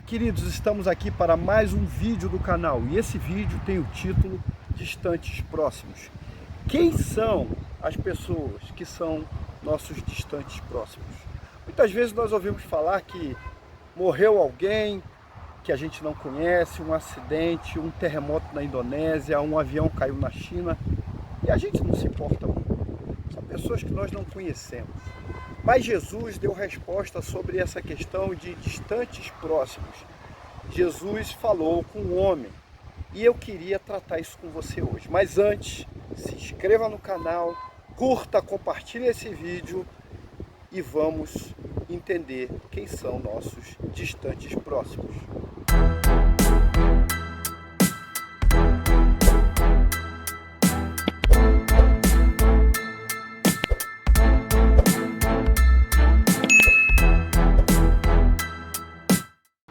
Queridos, estamos aqui para mais um vídeo do canal e esse vídeo tem o título Distantes Próximos. Quem são as pessoas que são nossos distantes próximos? Muitas vezes nós ouvimos falar que morreu alguém que a gente não conhece, um acidente, um terremoto na Indonésia, um avião caiu na China e a gente não se importa muito. São pessoas que nós não conhecemos. Mas Jesus deu resposta sobre essa questão de distantes próximos. Jesus falou com o homem e eu queria tratar isso com você hoje. Mas antes, se inscreva no canal, curta, compartilhe esse vídeo e vamos entender quem são nossos distantes próximos.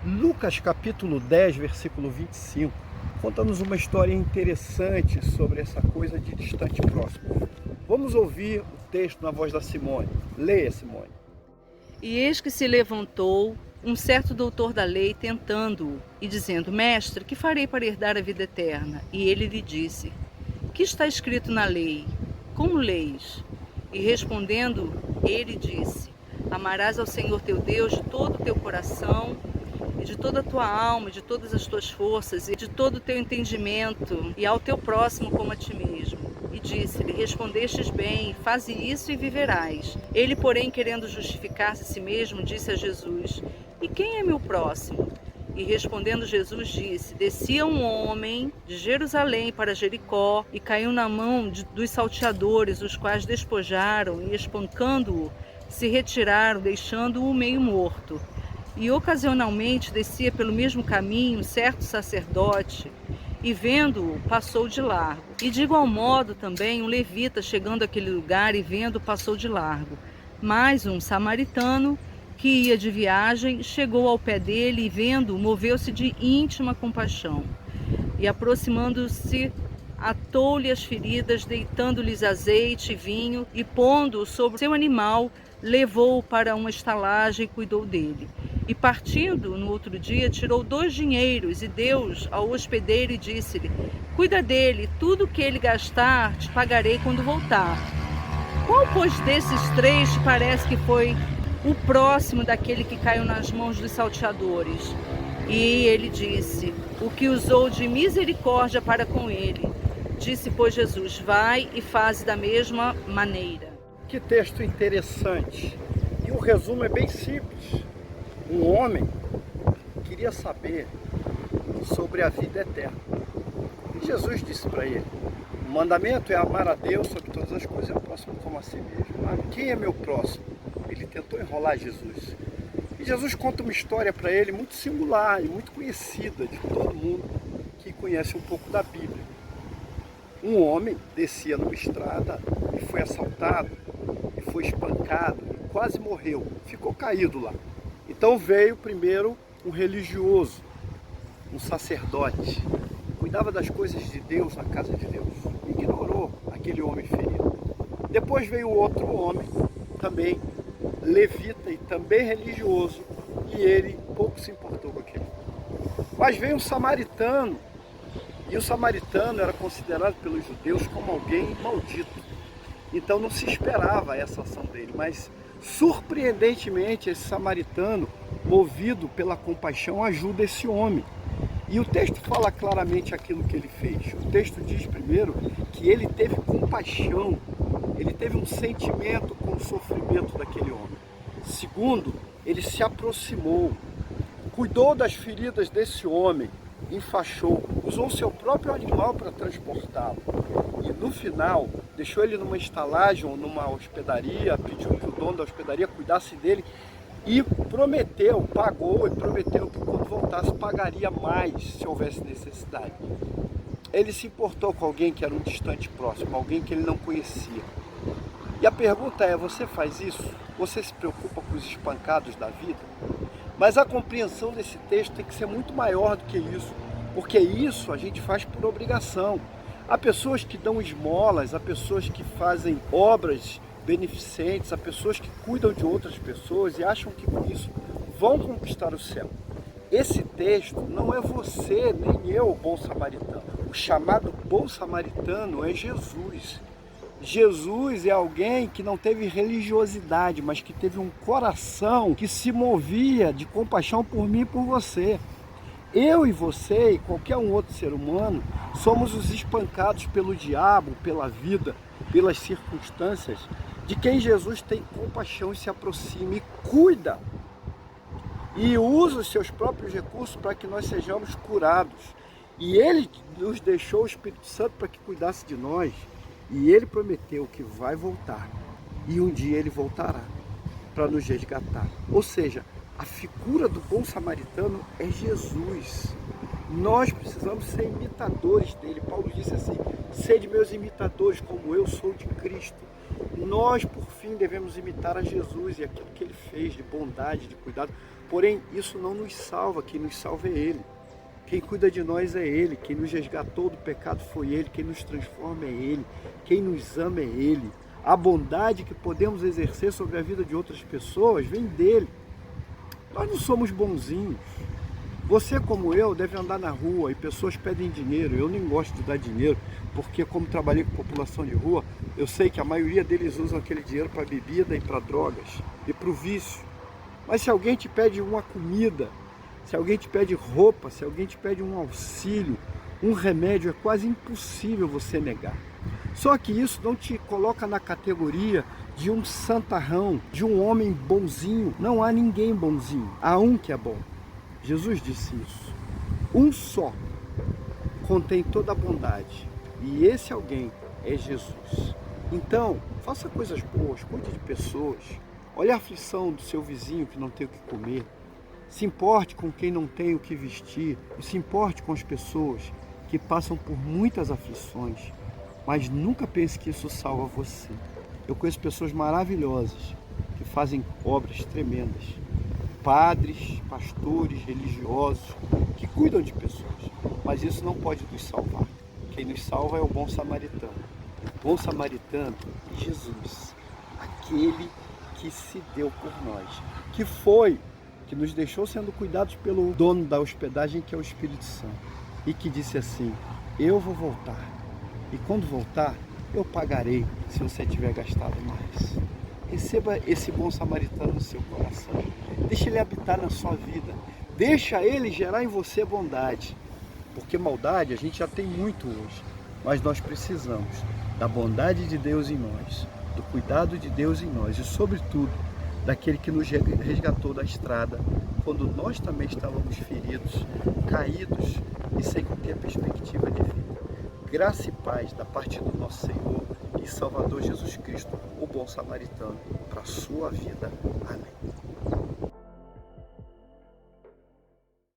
Lucas capítulo 10, versículo 25, conta-nos uma história interessante sobre essa coisa de distante próximo. Vamos ouvir o texto na voz da Simone. Leia, Simone. E eis que se levantou um certo doutor da lei, tentando-o, e dizendo: Mestre, que farei para herdar a vida eterna? E ele lhe disse: Que está escrito na lei? Como leis? E respondendo, ele disse: Amarás ao Senhor teu Deus de todo o teu coração, e de toda a tua alma, e de todas as tuas forças, e de todo o teu entendimento, e ao teu próximo como a ti mesmo. E disse-lhe: Respondestes bem, faze isso e viverás. Ele, porém, querendo justificar-se a si mesmo, disse a Jesus: E quem é meu próximo? E respondendo Jesus disse: Descia um homem de Jerusalém para Jericó, e caiu na mão dos salteadores, os quais despojaram, e espancando-o, se retiraram, deixando-o meio morto. E ocasionalmente descia pelo mesmo caminho certo sacerdote, e vendo-o, passou de largo. E de igual modo também um levita, chegando àquele lugar e vendo, passou de largo. Mas um samaritano, que ia de viagem, chegou ao pé dele e vendo-o, moveu-se de íntima compaixão. E aproximando-se, atou-lhe as feridas, deitando-lhes azeite e vinho, e pondo-o sobre seu animal, levou-o para uma estalagem e cuidou dele. E partindo no outro dia, tirou 2 dinheiros e deu-os ao hospedeiro e disse-lhe: Cuida dele, tudo que ele gastar te pagarei quando voltar. Qual, pois, desses 3 te parece que foi o próximo daquele que caiu nas mãos dos salteadores? E ele disse: O que usou de misericórdia para com ele. Disse, pois, Jesus: Vai e faze da mesma maneira. Que texto interessante. E o resumo é bem simples. Um homem queria saber sobre a vida eterna. E Jesus disse para ele: o mandamento é amar a Deus sobre todas as coisas e ao próximo como a si mesmo. Mas quem é meu próximo? Ele tentou enrolar Jesus. E Jesus conta uma história para ele muito singular e muito conhecida de todo mundo que conhece um pouco da Bíblia. Um homem descia numa estrada e foi assaltado, e foi espancado, e quase morreu, ficou caído lá. Então veio primeiro um religioso, um sacerdote, cuidava das coisas de Deus na casa de Deus, ignorou aquele homem ferido. Depois veio outro homem, também levita e também religioso, e ele pouco se importou com aquele. Mas veio um samaritano, e o samaritano era considerado pelos judeus como alguém maldito. Então não se esperava essa ação dele, mas surpreendentemente esse samaritano, movido pela compaixão, ajuda esse homem. E o texto fala claramente aquilo que ele fez. O texto diz primeiro que ele teve compaixão, ele teve um sentimento com o sofrimento daquele homem. Segundo, ele se aproximou, cuidou das feridas desse homem, enfaixou, usou seu próprio animal para transportá-lo. E no final, deixou ele numa estalagem ou numa hospedaria, pediu que o dono da hospedaria cuidasse dele e prometeu, pagou e prometeu que quando voltasse pagaria mais se houvesse necessidade. Ele se importou com alguém que era um distante próximo, alguém que ele não conhecia. E a pergunta é: você faz isso? Você se preocupa com os espancados da vida? Mas a compreensão desse texto tem que ser muito maior do que isso, porque isso a gente faz por obrigação. Há pessoas que dão esmolas, há pessoas que fazem obras beneficentes, há pessoas que cuidam de outras pessoas e acham que com isso vão conquistar o céu. esse texto não é você nem eu, o bom samaritano. O chamado bom samaritano é Jesus. Jesus é alguém que não teve religiosidade, mas que teve um coração que se movia de compaixão por mim e por você. Eu e você e qualquer um outro ser humano somos os espancados pelo diabo, pela vida, pelas circunstâncias, de quem Jesus tem compaixão e se aproxima e cuida. E usa os seus próprios recursos para que nós sejamos curados. E Ele nos deixou o Espírito Santo para que cuidasse de nós. E Ele prometeu que vai voltar. E um dia Ele voltará para nos resgatar. Ou seja, a figura do bom samaritano é Jesus. Nós precisamos ser imitadores dele. Paulo disse assim: sede meus imitadores, como eu sou de Cristo. Nós, por fim, devemos imitar a Jesus e aquilo que ele fez de bondade, de cuidado. Porém, isso não nos salva. Quem nos salva é Ele. Quem cuida de nós é Ele. Quem nos resgatou do pecado foi Ele. Quem nos transforma é Ele. Quem nos ama é Ele. A bondade que podemos exercer sobre a vida de outras pessoas vem dele. Nós não somos bonzinhos. Você, como eu, deve andar na rua e pessoas pedem dinheiro. Eu nem gosto de dar dinheiro, porque como trabalhei com população de rua, eu sei que a maioria deles usam aquele dinheiro para bebida e para drogas e para o vício. Mas se alguém te pede uma comida, se alguém te pede roupa, se alguém te pede um auxílio, um remédio, é quase impossível você negar. Só que isso não te coloca na categoria de um santarrão, de um homem bonzinho. Não há ninguém bonzinho, há um que é bom. Jesus disse isso. Um só contém toda a bondade. E esse alguém é Jesus. Então, faça coisas boas, cuide de pessoas. Olhe a aflição do seu vizinho que não tem o que comer. Se importe com quem não tem o que vestir. Se importe com as pessoas que passam por muitas aflições. Mas nunca pense que isso salva você. Eu conheço pessoas maravilhosas que fazem obras tremendas. Padres, pastores, religiosos, que cuidam de pessoas. Mas isso não pode nos salvar. Quem nos salva é o bom samaritano. O bom samaritano é Jesus. Aquele que se deu por nós. Que nos deixou sendo cuidados pelo dono da hospedagem, que é o Espírito Santo. E que disse assim: eu vou voltar. E quando voltar, eu pagarei se você tiver gastado mais. Receba esse bom samaritano no seu coração. Deixa ele habitar na sua vida. Deixa ele gerar em você bondade. Porque maldade a gente já tem muito hoje. Mas nós precisamos da bondade de Deus em nós, do cuidado de Deus em nós e, sobretudo, daquele que nos resgatou da estrada, quando nós também estávamos feridos, caídos e sem ter perspectiva de vida. Graça e paz da parte do nosso Senhor e Salvador Jesus Cristo, o bom samaritano, para a sua vida. Amém.